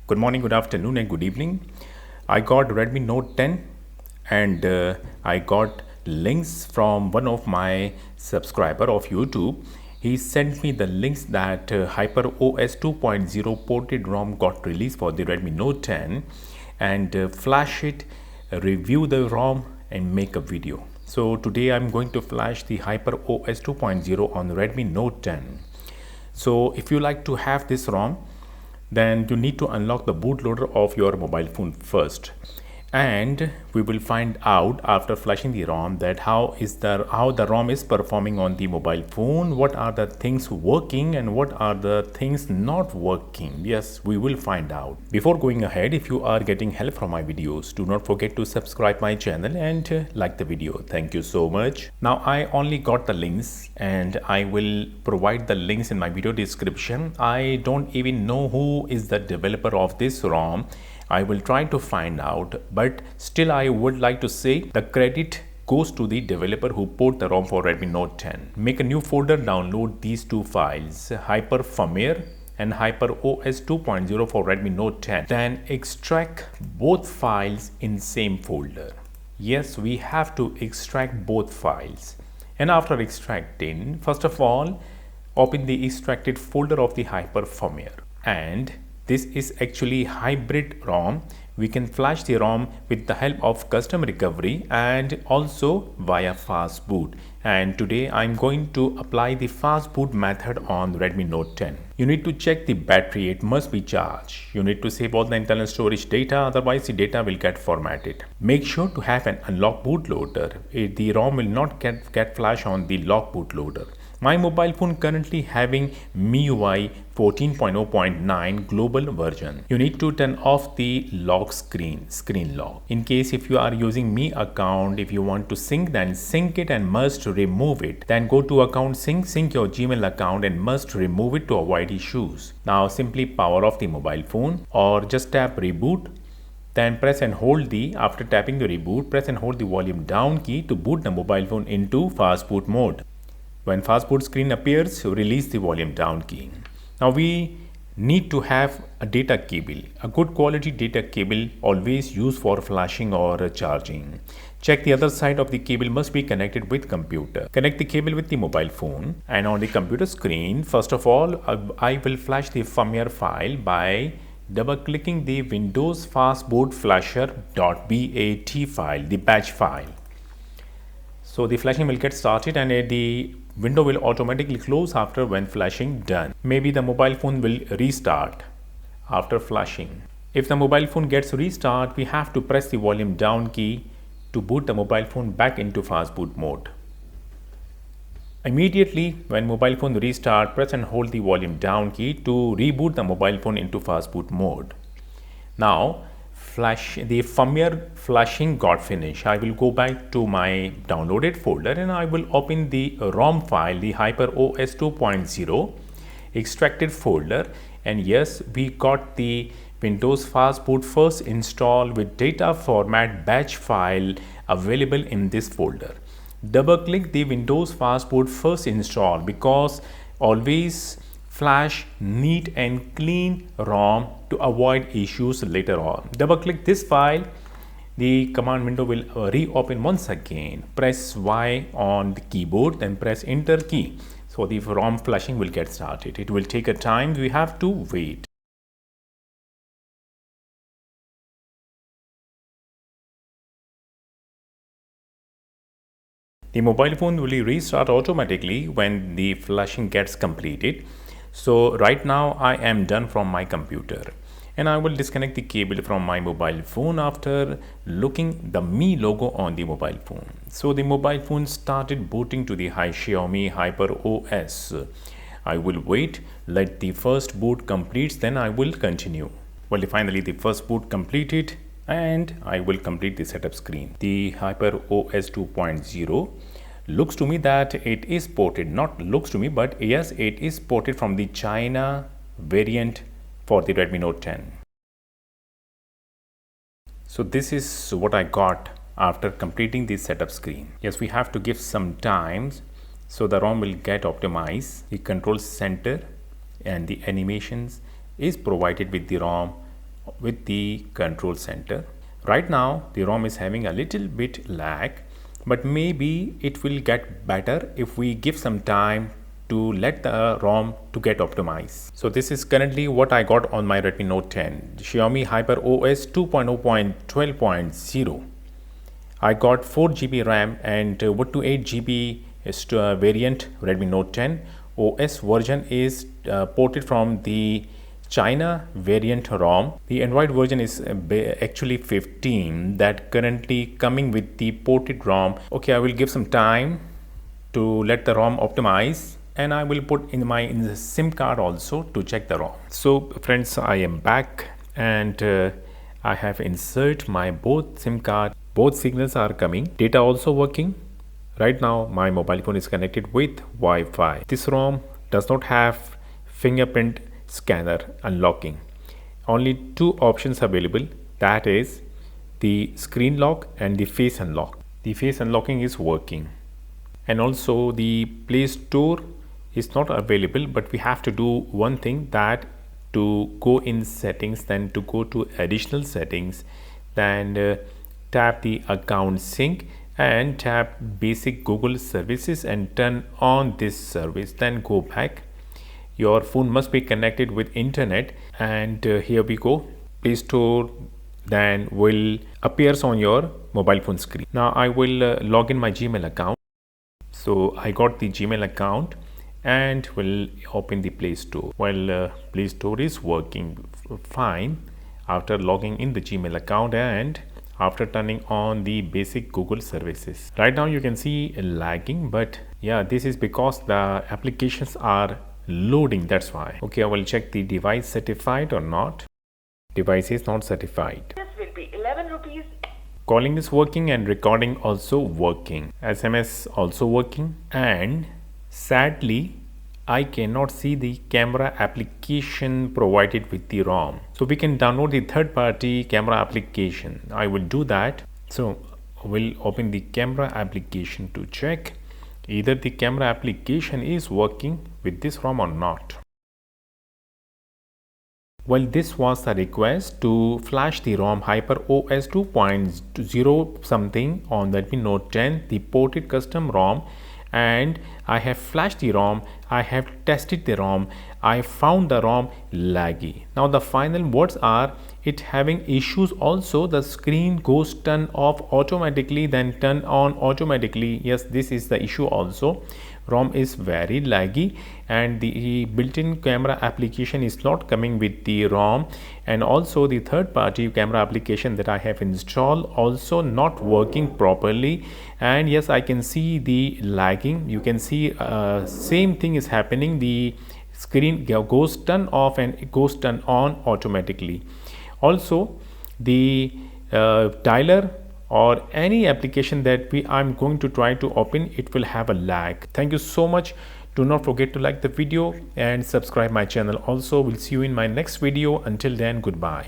Good morning, good afternoon, and good evening. I got Redmi Note 10 and I got links from one of my subscriber of YouTube. He sent me the links that HyperOS 2.0 ported ROM got released for the Redmi Note 10 and flash it, review the ROM and make a video. So today I'm going to flash the HyperOS 2.0 on the Redmi Note 10. So if you like to have this ROM, then you need to unlock the bootloader of your mobile phone first, and we will find out after flashing the ROM that how the ROM is performing on the mobile phone, what are the things working and what are the things not working. Yes, we will find out. Before going ahead, if you are getting help from my videos, do not forget to subscribe my channel and like the video. Thank you so much. Now I only got the links and I will provide the links in my video description. I don't even know who is the developer of this ROM. I will try to find out, but still I would like to say the credit goes to the developer who port the ROM for Redmi Note 10. Make a new folder, download these two files, Hyper Firmware and HyperOS 2.0 for Redmi Note 10. Then extract both files in same folder. Yes, we have to extract both files. And after extracting, first of all, open the extracted folder of the Hyper Firmware. And this is actually hybrid ROM. We can flash the ROM with the help of custom recovery and also via fast boot. And today I'm going to apply the fast boot method on Redmi Note 10. You need to check the battery, it must be charged. You need to save all the internal storage data, otherwise the data will get formatted. Make sure to have an Unlock Bootloader. The ROM will not get flash on the Lock Bootloader. My mobile phone currently having MIUI 14.0.9 global version. You need to turn off the lock screen lock. In case if you are using Mi account, if you want to sync, then sync it and must remove it. Then go to account sync your Gmail account and must remove it to avoid issues. Now simply power off the mobile phone or just tap reboot. Then press and hold after tapping the reboot, press and hold the volume down key to boot the mobile phone into fast boot mode. When fast boot screen appears, release the volume down key. Now we need to have a data cable. A good quality data cable always used for flashing or charging. Check the other side of the cable must be connected with computer. Connect the cable with the mobile phone and on the computer screen, first of all, I will flash the firmware file by double-clicking the Windows Fastboot Flasher.bat file, the batch file. So the flashing will get started and the window will automatically close after when flashing done. Maybe the mobile phone will restart after flashing. If the mobile phone gets restart, we have to press the volume down key to boot the mobile phone back into fast boot mode. Immediately when mobile phone restart, press and hold the volume down key to reboot the mobile phone into fast boot mode. Now the firmware flashing got finished. I will go back to my downloaded folder and I will open the ROM file, the HyperOS 2.0 extracted folder, and yes, we got the Windows Fastboot first install with data format batch file available in this folder. Double click the Windows Fastboot first install because always flash neat and clean ROM to avoid issues later on. Double click this file, the command window will reopen once again. Press Y on the keyboard, then press enter key. So the ROM flashing will get started. It will take a time, we have to wait. The mobile phone will restart automatically when the flashing gets completed. So right now I am done from my computer and I will disconnect the cable from my mobile phone after looking the Mi logo on the mobile phone. So the mobile phone started booting to the Xiaomi HyperOS. I will wait, let the first boot completes, then I will continue. Well, finally the first boot completed and I will complete the setup screen. The HyperOS 2.0 looks to me that it is ported, not looks to me, but yes, it is ported from the China variant for the Redmi Note 10. So this is what I got after completing the setup screen. Yes, we have to give some time so the ROM will get optimized. The control center and the animations is provided with the ROM with the control center. Right now the ROM is having a little bit lag, but maybe it will get better if we give some time to let the ROM to get optimized. So this is currently what I got on my Redmi Note 10, Xiaomi HyperOS 2.0.12. I got 4 GB RAM and 128 GB variant Redmi Note 10. OS version is ported from the China variant ROM. The Android version is actually 15 that currently coming with the ported ROM. Okay, I will give some time to let the ROM optimize, and I will put in the SIM card also to check the ROM. So friends, I am back and I have insert my both SIM card. Both signals are coming. Data also working. Right now my mobile phone is connected with Wi-Fi. This ROM does not have fingerprint scanner unlocking. Only two options available, that is the screen lock and the face unlock. The face unlocking is working, and also the Play Store is not available, but we have to do one thing, that to go in settings, then to go to additional settings, then tap the account sync and tap basic Google services and turn on this service, then go back. Your phone must be connected with internet, and here we go. Play Store then will appears on your mobile phone screen. Now I will log in my Gmail account. So I got the Gmail account and will open the Play Store. Well, Play Store is working fine after logging in the Gmail account and after turning on the basic Google services. Right now you can see lagging, but yeah, this is because the applications are loading, that's why. Okay, I will check the device certified or not. Device is not certified. This will be 11 rupees. Calling is working and recording also working. SMS also working, and sadly I cannot see the camera application provided with the ROM. So we can download the third-party camera application. I will do that. So we'll open the camera application to check either the camera application is working with this ROM or not. Well, this was the request to flash the ROM HyperOS 2.0 something on the Redmi Note 10, the ported custom ROM, and I have flashed the ROM. I have tested the ROM. I found the ROM laggy. Now the final words are it having issues also. The screen goes turn off automatically, then turn on automatically. Yes, this is the issue also. ROM is very laggy, and the built-in camera application is not coming with the ROM, and also the third-party camera application that I have installed also not working properly. And yes, I can see the lagging. You can see same thing is happening. The screen goes turn off and it goes turn on automatically. Also the dialer or any application that I'm going to try to open, it will have a lag. Thank you so much. Do not forget to like the video and subscribe my channel also. We'll see you in my next video. Until then, goodbye.